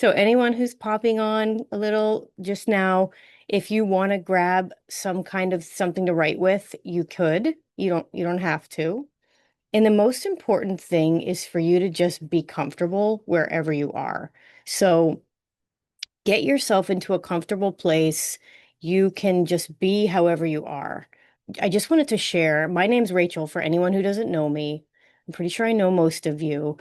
So anyone who's popping on a little just now, if you want to grab some kind of something to write with, you could. You don't have to. And the most important thing is for you to just be comfortable wherever you are. So get yourself into a comfortable place. You can just be however you are. I just wanted to share, my name's Rachel for anyone who doesn't know me. I'm pretty sure I know most of you.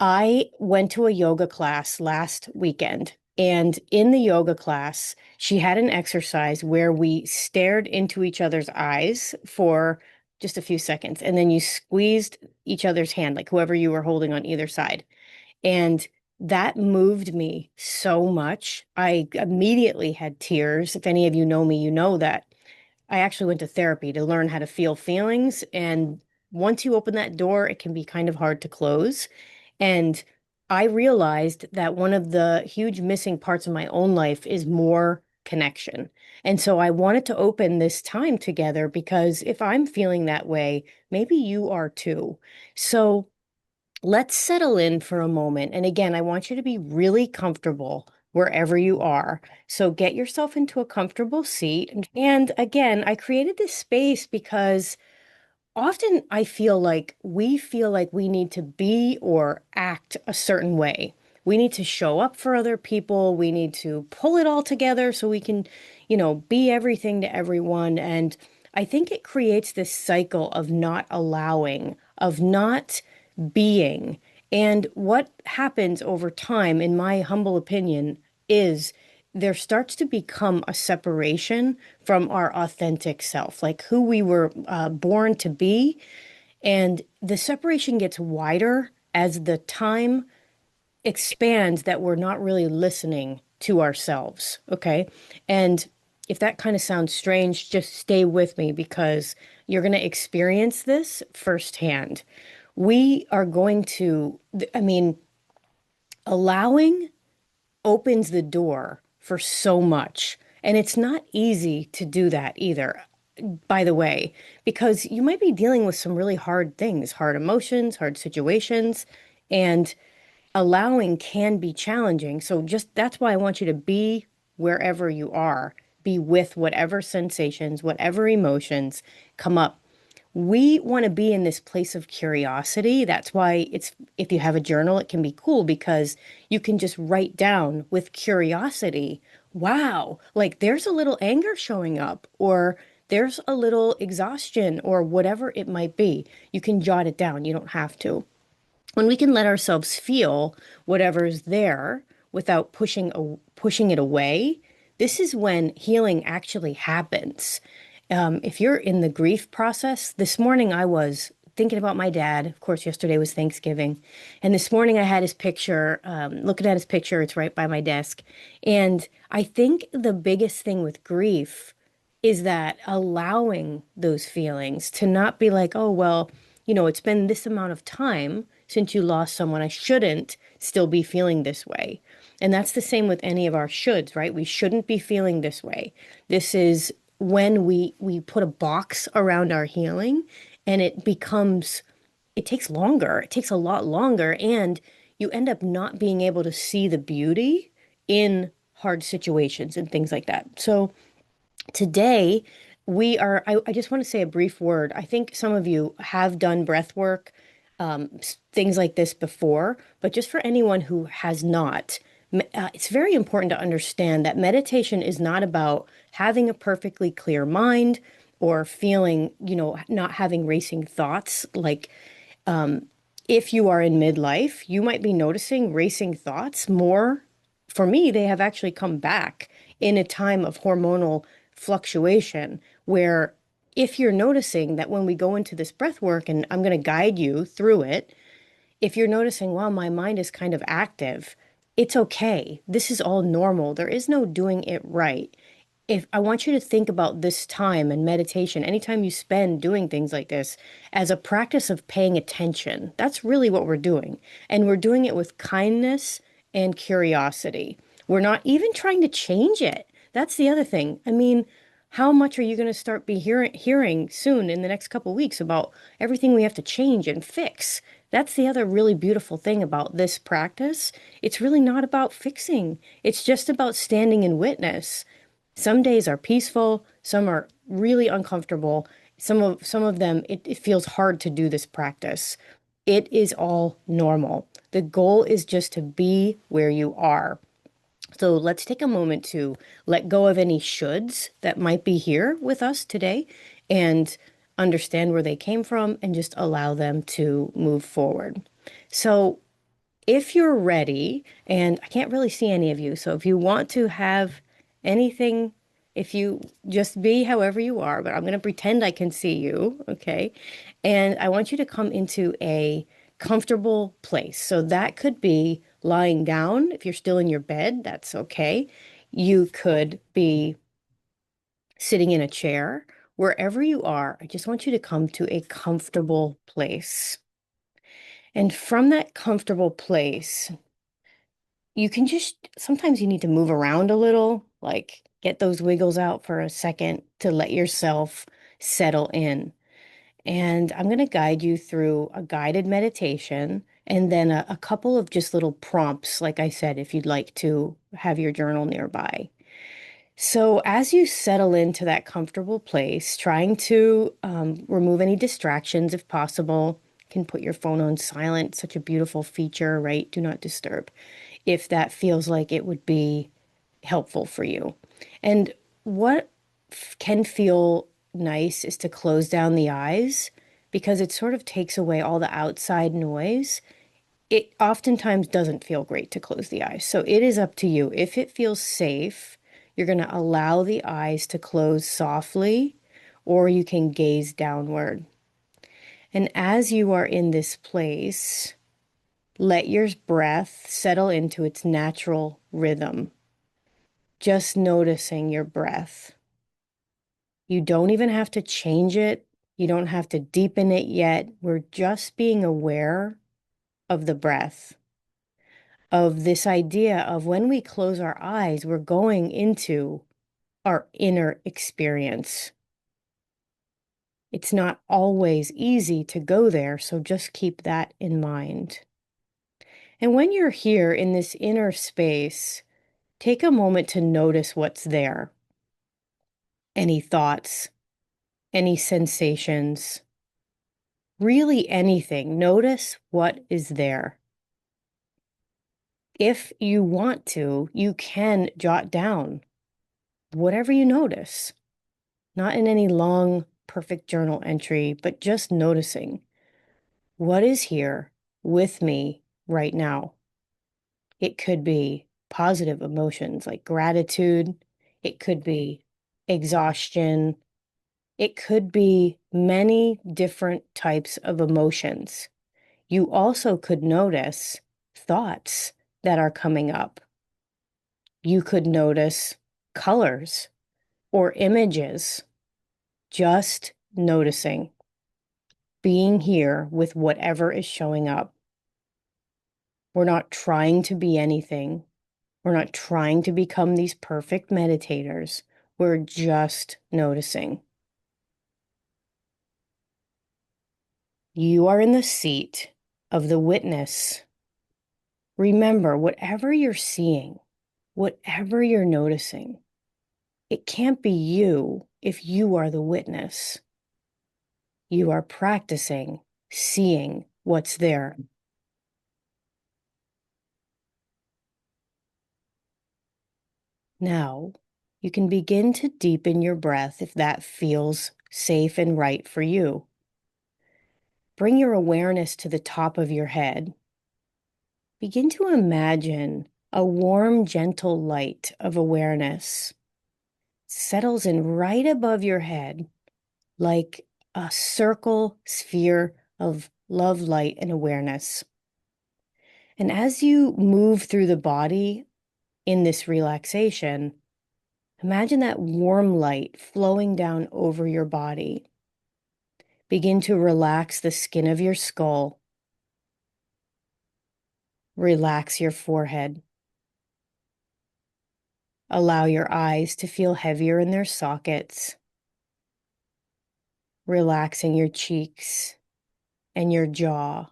I went to a yoga class last weekend, and in the yoga class, she had an exercise where we stared into each other's eyes for just a few seconds, and then you squeezed each other's hand, like whoever you were holding on either side. And that moved me so much. I immediately had tears. If any of you know me, you know that I actually went to therapy to learn how to feel feelings. And once you open that door, it can be kind of hard to close. And I realized that one of the huge missing parts of my own life is more connection. And so I wanted to open this time together because if I'm feeling that way, maybe you are too. So let's settle in for a moment. And again, I want you to be really comfortable wherever you are. So get yourself into a comfortable seat. And again, I created this space because often I feel like we need to be or act a certain way. We need to show up for other people. We need to pull it all together so we can, be everything to everyone. And I think it creates this cycle of not allowing, of not being. And what happens over time, in my humble opinion, is there starts to become a separation from our authentic self, like who we were born to be. And the separation gets wider as the time expands that we're not really listening to ourselves. Okay. And if that kind of sounds strange, just stay with me because you're going to experience this firsthand. We are going to, I mean, allowing opens the door for so much. And it's not easy to do that either, by the way, because you might be dealing with some really hard things, hard emotions, hard situations, and allowing can be challenging. So just that's why I want you to be wherever you are, be with whatever sensations, whatever emotions come up. We want to be in this place of curiosity. That's why if you have a journal, it can be cool because you can just write down with curiosity, wow, like there's a little anger showing up, or there's a little exhaustion, or whatever it might be. You can jot it down. You don't have to. When we can let ourselves feel whatever's there without pushing it away, this is when healing actually happens. If you're in the grief process, this morning I was thinking about my dad. Of course, yesterday was Thanksgiving. And this morning I had his picture, looking at his picture, it's right by my desk. And I think the biggest thing with grief is that allowing those feelings to not be like, oh, well, it's been this amount of time since you lost someone. I shouldn't still be feeling this way. And that's the same with any of our shoulds, right? We shouldn't be feeling this way. This is when we put a box around our healing and it takes longer. It takes a lot longer and you end up not being able to see the beauty in hard situations and things like that. So today, I just want to say a brief word. I think some of you have done breath work, things like this before, but just for anyone who has not, it's very important to understand that meditation is not about having a perfectly clear mind or feeling, not having racing thoughts. Like, if you are in midlife, you might be noticing racing thoughts more. For me, they have actually come back in a time of hormonal fluctuation where if you're noticing that when we go into this breath work, and I'm going to guide you through it, if you're noticing, wow, my mind is kind of active, it's okay. This is all normal. There is no doing it right. If I want you to think about this time and meditation, anytime you spend doing things like this, as a practice of paying attention, that's really what we're doing. And we're doing it with kindness and curiosity. We're not even trying to change it. That's the other thing. I mean, how much are you going to start be hearing soon in the next couple of weeks about everything we have to change and fix? That's the other really beautiful thing about this practice. It's really not about fixing. It's just about standing in witness. Some days are peaceful, some are really uncomfortable. Some of them it feels hard to do this practice. It is all normal. The goal is just to be where you are. So let's take a moment to let go of any shoulds that might be here with us today and understand where they came from and just allow them to move forward. So if you're ready, and I can't really see any of you, so if you want to have anything, if you just be however you are, but I'm going to pretend I can see you, okay? And I want you to come into a comfortable place. So that could be lying down. If you're still in your bed, that's okay. You could be sitting in a chair. Wherever you are, I just want you to come to a comfortable place. And from that comfortable place, you can just sometimes you need to move around a little, like get those wiggles out for a second to let yourself settle in. And I'm going to guide you through a guided meditation and then a couple of just little prompts, like I said, if you'd like to have your journal nearby. So, as you settle into that comfortable place, trying to remove any distractions if possible, you can put your phone on silent, such a beautiful feature, right? Do not disturb if that feels like it would be helpful for you. And what can feel nice is to close down the eyes because it sort of takes away all the outside noise. It oftentimes doesn't feel great to close the eyes. So it is up to you. If it feels safe, you're going to allow the eyes to close softly, or you can gaze downward. And as you are in this place, let your breath settle into its natural rhythm. Just noticing your breath. You don't even have to change it. You don't have to deepen it yet. We're just being aware of the breath, of this idea of when we close our eyes, we're going into our inner experience. It's not always easy to go there, so just keep that in mind. And when you're here in this inner space, take a moment to notice what's there. Any thoughts, any sensations, really anything. Notice what is there. If you want to, you can jot down whatever you notice, not in any long, perfect journal entry, but just noticing what is here with me right now. It could be positive emotions like gratitude, it could be exhaustion, it could be many different types of emotions. You also could notice thoughts that are coming up. You could notice colors or images, just noticing, being here with whatever is showing up. We're not trying to be anything. We're not trying to become these perfect meditators. We're just noticing. You are in the seat of the witness. Remember, whatever you're seeing, whatever you're noticing, it can't be you if you are the witness. You are practicing seeing what's there. Now, you can begin to deepen your breath if that feels safe and right for you. Bring your awareness to the top of your head. Begin to imagine a warm, gentle light of awareness settles in right above your head like a circle sphere of love, light, and awareness. And as you move through the body in this relaxation, imagine that warm light flowing down over your body. Begin to relax the skin of your skull. Relax your forehead. Allow your eyes to feel heavier in their sockets. Relaxing your cheeks and your jaw.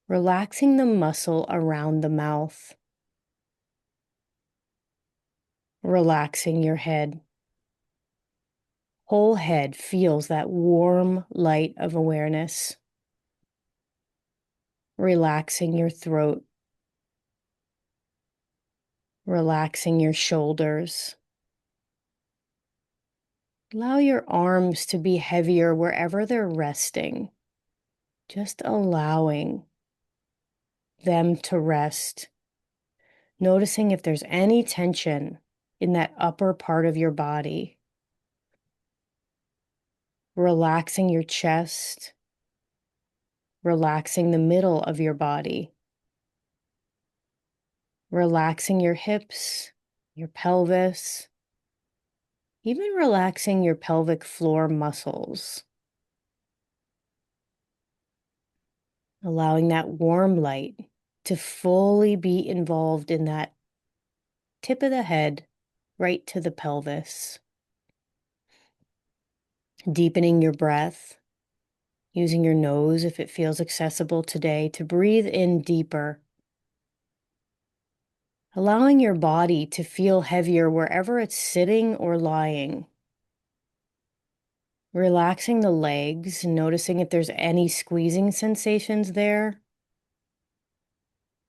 Relaxing the muscle around the mouth. Relaxing your head. Whole head feels that warm light of awareness. Relaxing your throat. Relaxing your shoulders. Allow your arms to be heavier wherever they're resting. Just allowing them to rest. Noticing if there's any tension in that upper part of your body. Relaxing your chest. Relaxing the middle of your body. Relaxing your hips, your pelvis, even relaxing your pelvic floor muscles. Allowing that warm light to fully be involved in that tip of the head right to the pelvis. Deepening your breath, using your nose if it feels accessible today to breathe in deeper. Allowing your body to feel heavier wherever it's sitting or lying. Relaxing the legs and noticing if there's any squeezing sensations there.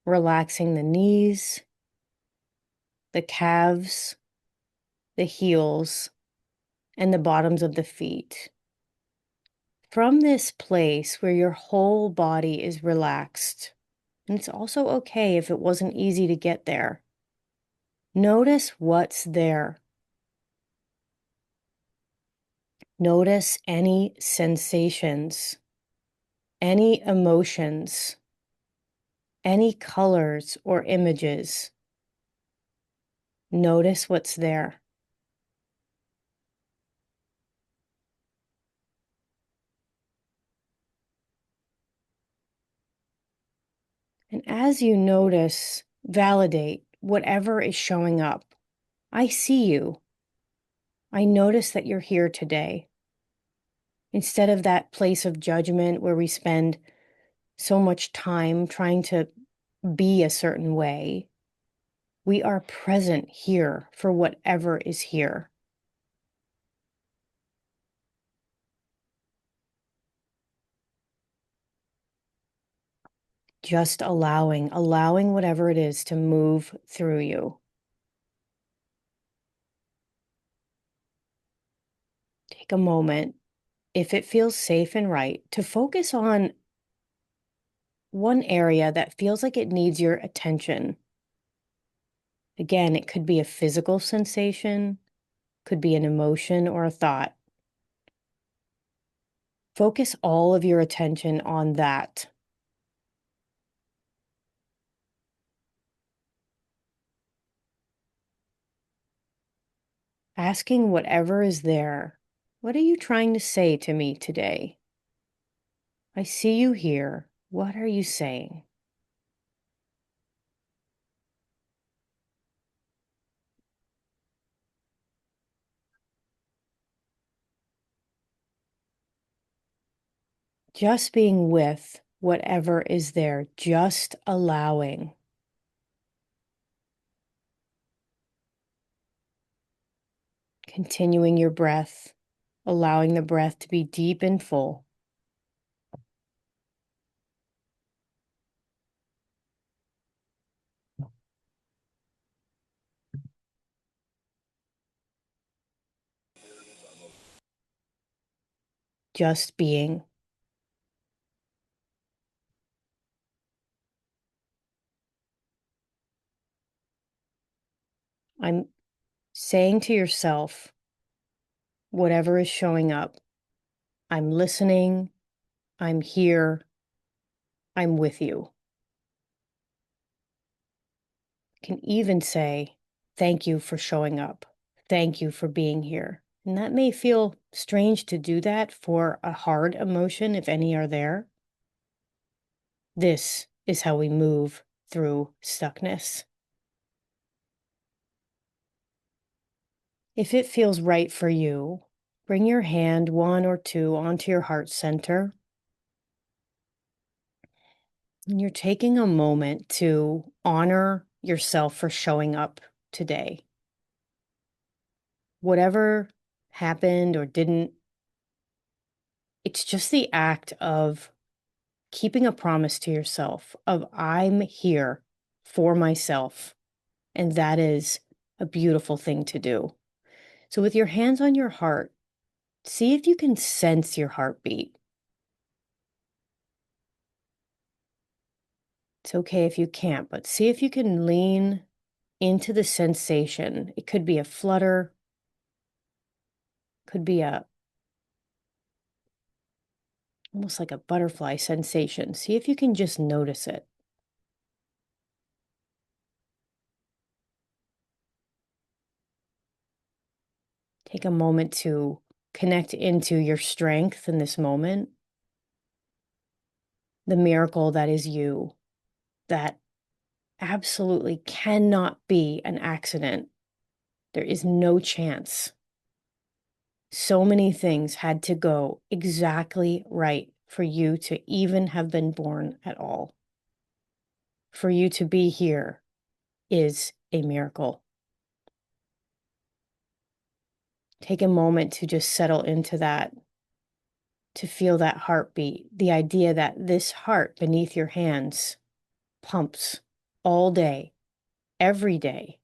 Relaxing the knees, the calves, the heels, and the bottoms of the feet. From this place where your whole body is relaxed, and it's also okay if it wasn't easy to get there, notice what's there. Notice any sensations, any emotions, any colors or images. Notice what's there. And as you notice, validate whatever is showing up. I see you. I notice that you're here today. Instead of that place of judgment where we spend so much time trying to be a certain way, we are present here for whatever is here. Just allowing whatever it is to move through you. Take a moment, if it feels safe and right, to focus on one area that feels like it needs your attention. Again, it could be a physical sensation, could be an emotion or a thought. Focus all of your attention on that. Asking whatever is there, what are you trying to say to me today? I see you here. What are you saying? Just being with whatever is there, just allowing. Continuing your breath, allowing the breath to be deep and full. Just being. I'm saying to yourself, whatever is showing up, I'm listening, I'm here, I'm with you. Can even say, thank you for showing up. Thank you for being here. And that may feel strange to do that for a hard emotion, if any are there. This is how we move through stuckness. If it feels right for you, bring your hand, one or two, onto your heart center. And you're taking a moment to honor yourself for showing up today. Whatever happened or didn't, it's just the act of keeping a promise to yourself of I'm here for myself. And that is a beautiful thing to do. So with your hands on your heart, see if you can sense your heartbeat. It's okay if you can't, but see if you can lean into the sensation. It could be a flutter, could be a almost like a butterfly sensation. See if you can just notice it. Take a moment to connect into your strength in this moment, the miracle that is you, that absolutely cannot be an accident. There is no chance. So many things had to go exactly right for you to even have been born at all. For you to be here is a miracle. Take a moment to just settle into that, to feel that heartbeat, the idea that this heart beneath your hands pumps all day, every day,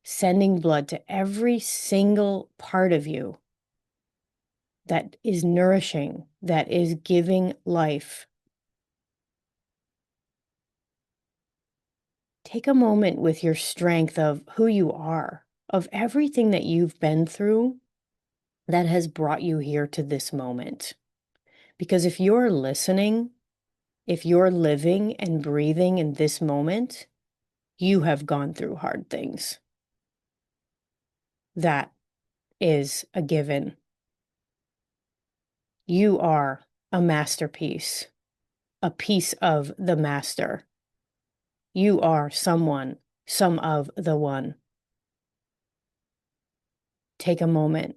sending blood to every single part of you that is nourishing, that is giving life. Take a moment with your strength of who you are, of everything that you've been through that has brought you here to this moment. Because if you're listening, if you're living and breathing in this moment, you have gone through hard things. That is a given. You are a masterpiece, a piece of the master. You are someone, some of the one. Take a moment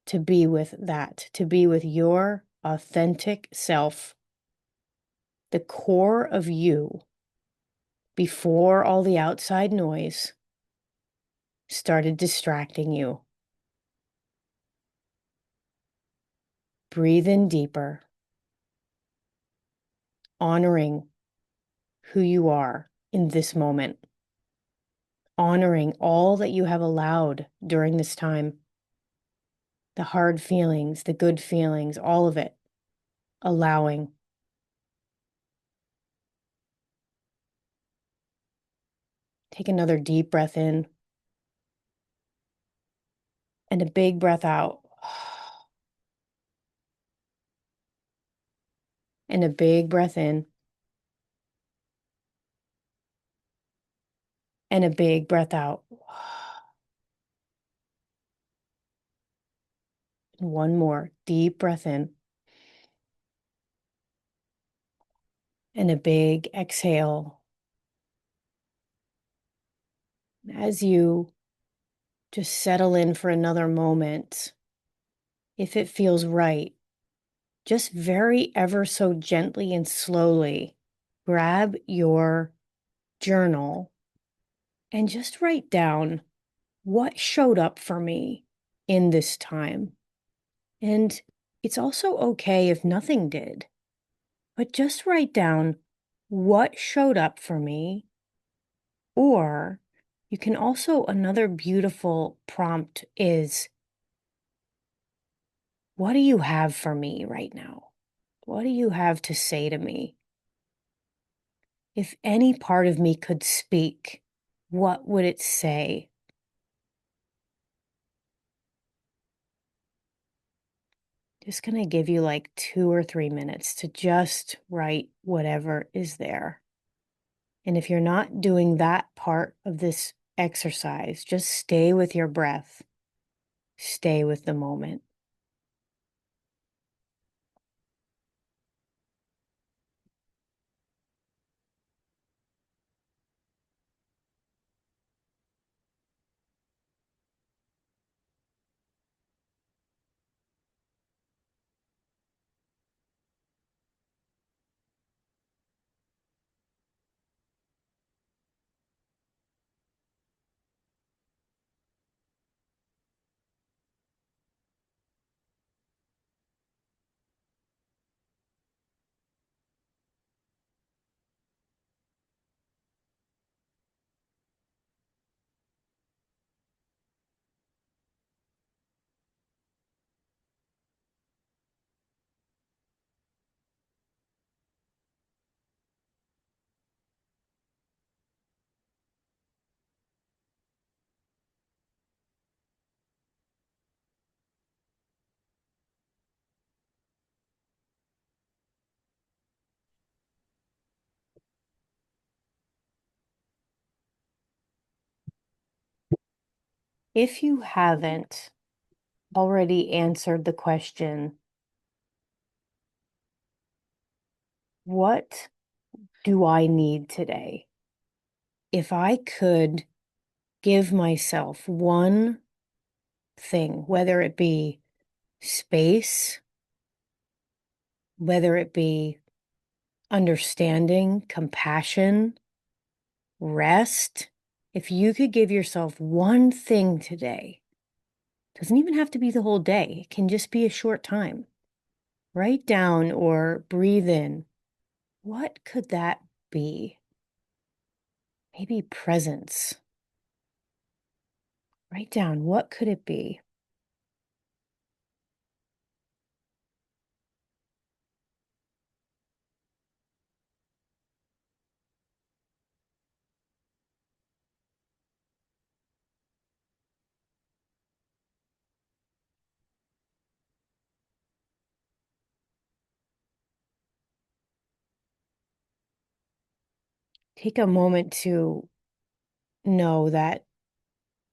to be with that, to be with your authentic self, the core of you before all the outside noise started distracting you. Breathe in deeper, honoring who you are in this moment, honoring all that you have allowed during this time, the hard feelings, the good feelings, all of it, allowing. Take another deep breath in and a big breath out. And a big breath in and a big breath out. One more deep breath in and a big exhale. As you just settle in for another moment, if it feels right, just very ever so gently and slowly grab your journal and just write down what showed up for me in this time. And it's also okay if nothing did, but just write down what showed up for me. Or you can also, another beautiful prompt is, what do you have for me right now? What do you have to say to me? If any part of me could speak, what would it say? Just going to give you like 2 or 3 minutes to just write whatever is there. And if you're not doing that part of this exercise, just stay with your breath, stay with the moment. If you haven't already answered the question, what do I need today? If I could give myself one thing, whether it be space, whether it be understanding, compassion, rest, if you could give yourself one thing today, doesn't even have to be the whole day, it can just be a short time. Write down or breathe in. What could that be? Maybe presence. Write down, what could it be? Take a moment to know that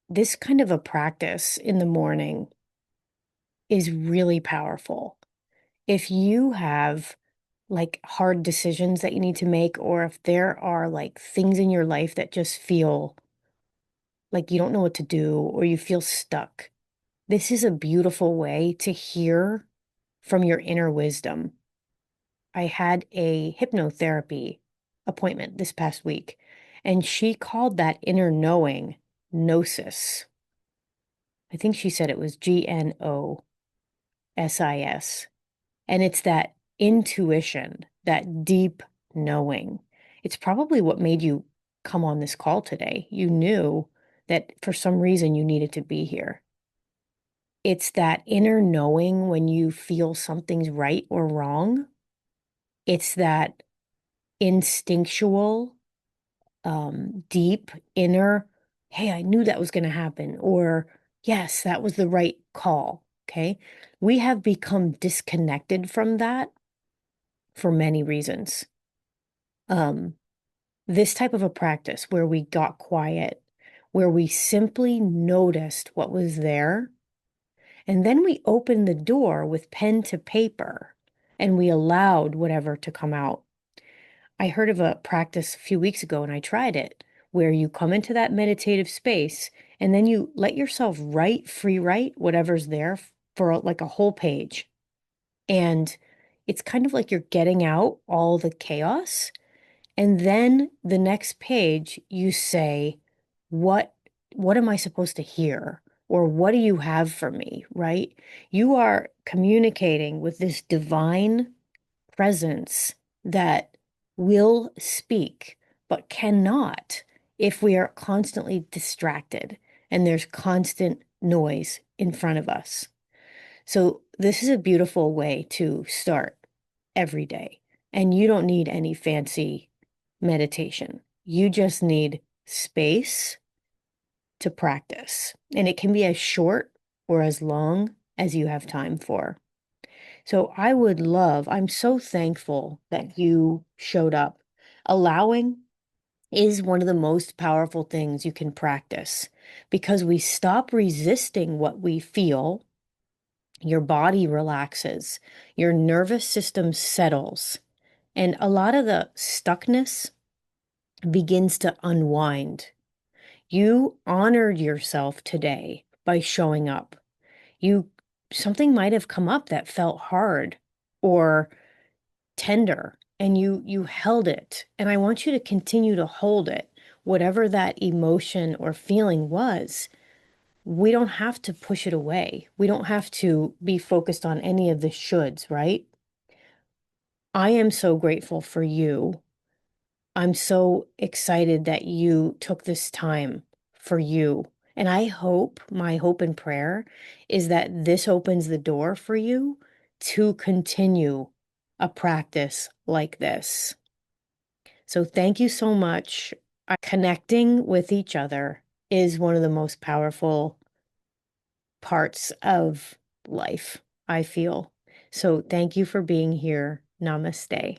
this kind of a practice in the morning is really powerful. If you have like hard decisions that you need to make, or if there are like things in your life that just feel like you don't know what to do or you feel stuck, this is a beautiful way to hear from your inner wisdom. I had a hypnotherapy appointment this past week, and she called that inner knowing gnosis. I think she said it was Gnosis. And it's that intuition, that deep knowing. It's probably what made you come on this call today. You knew that for some reason you needed to be here. It's that inner knowing when you feel something's right or wrong. It's that instinctual, deep inner, hey, I knew that was going to happen, or yes, that was the right call. Okay. We have become disconnected from that for many reasons. Um, this type of a practice where we got quiet, where we simply noticed what was there, and then we opened the door with pen to paper and we allowed whatever to come out. I heard of a practice a few weeks ago and I tried it, where you come into that meditative space and then you let yourself write, free write whatever's there for like a whole page. And it's kind of like you're getting out all the chaos. And then the next page, you say, what what am I supposed to hear? Or what do you have for me, right? You are communicating with this divine presence that will speak, but cannot if we are constantly distracted and there's constant noise in front of us. So, this is a beautiful way to start every day. And you don't need any fancy meditation. You just need space to practice. And it can be as short or as long as you have time for. So I'm so thankful that you showed up. Allowing is one of the most powerful things you can practice because we stop resisting what we feel. Your body relaxes, your nervous system settles, and a lot of the stuckness begins to unwind. You honored yourself today by showing up. You Something might have come up that felt hard or tender and you held it. And I want you to continue to hold it. Whatever that emotion or feeling was, we don't have to push it away. We don't have to be focused on any of the shoulds, right? I am so grateful for you. I'm so excited that you took this time for you. And my hope and prayer is that this opens the door for you to continue a practice like this. So thank you so much. Connecting with each other is one of the most powerful parts of life, I feel. So thank you for being here. Namaste.